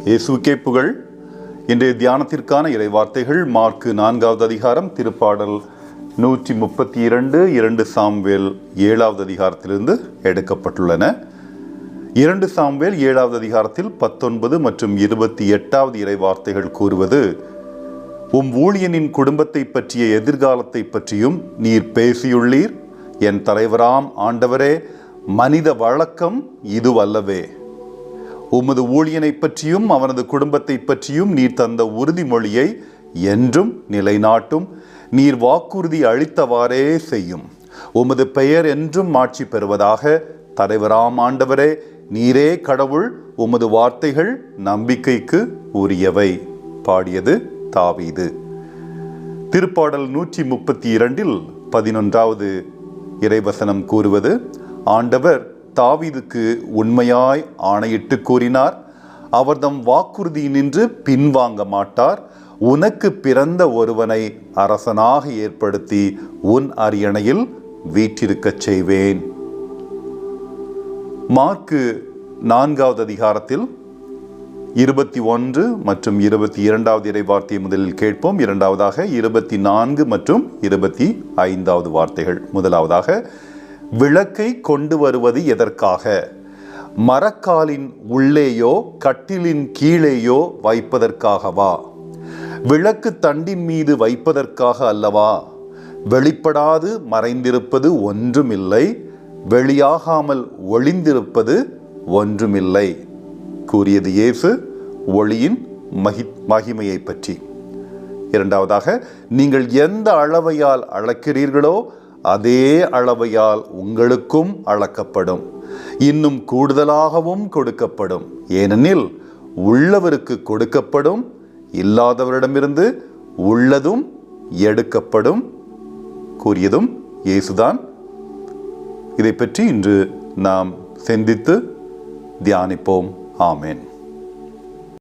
இயேசுவுக்கே புகழ். இன்றைய தியானத்திற்கான இறைவார்த்தைகள் மார்க்கு 4வது அதிகாரம், திருப்பாடல் 132, 2 சாமுவேல் 7வது அதிகாரத்திலிருந்து எடுக்கப்பட்டுள்ளன. 2 சாமுவேல் 7வது அதிகாரத்தில் 19 மற்றும் 28வது இறைவார்த்தைகள் கூறுவது, உம் ஊழியனின் குடும்பத்தை பற்றிய எதிர்காலத்தை பற்றியும் நீர் பேசியுள்ளீர். என் தலைவராம் ஆண்டவரே, மனித வழக்கம் இதுவல்லவே. உமது ஊழியனை பற்றியும் அவனது குடும்பத்தை பற்றியும் நீர் தந்த உறுதிமொழியை என்றும் நிலைநாட்டும். நீர் வாக்குறுதி அளித்தவாறே செய்யும். உமது பெயர் என்றும் மாட்சி பெறுவதாக. தலைவராம் ஆண்டவரே, நீரே கடவுள். உமது வார்த்தைகள் நம்பிக்கைக்கு உரியவை. பாடியது தாவீது. திருப்பாடல் 132 11வது இறைவசனம் கூறுவது, ஆண்டவர் தாவீதுக்கு உண்மையாய் ஆணையிட்டு கூறினார். அவர் தம் வாக்குறுதியினின்று பின்வாங்க மாட்டார். உனக்கு பிறந்த ஒருவனை அரசனாக ஏற்படுத்தி உன் அரியணையில் வீற்றிருக்கச் செய்வேன். மார்க்கு 4வது அதிகாரத்தில் 21 மற்றும் 22வது இறைவார்த்தையை முதலில் கேட்போம். இரண்டாவதாக 24 மற்றும் 25வது வார்த்தைகள். முதலாவதாக, விளக்கை கொண்டு வருவது எதற்காக? மரக்காலின் உள்ளேயோ கட்டிலின் கீழேயோ வைப்பதற்காகவா? விளக்கு தண்டின் மீது வைப்பதற்காக அல்லவா? வெளிப்படாது மறைந்திருப்பது ஒன்றுமில்லை, வெளியாகாமல் ஒளிந்திருப்பது ஒன்றுமில்லை கூறியது இயேசு ஒளியின் மகிமையை பற்றி. இரண்டாவதாக, நீங்கள் எந்த அளவையால் அளக்கிறீர்களோ அதே அளவையால் உங்களுக்கும் அளக்கப்படும், இன்னும் கூடுதலாகவும் கொடுக்கப்படும். ஏனெனில் உள்ளவருக்கு கொடுக்கப்படும், இல்லாதவரிடமிருந்து உள்ளதும் எடுக்கப்படும் கூறியதும் இயேசுதான். இதை பற்றி இன்று நாம் சிந்தித்து தியானிப்போம். ஆமேன்.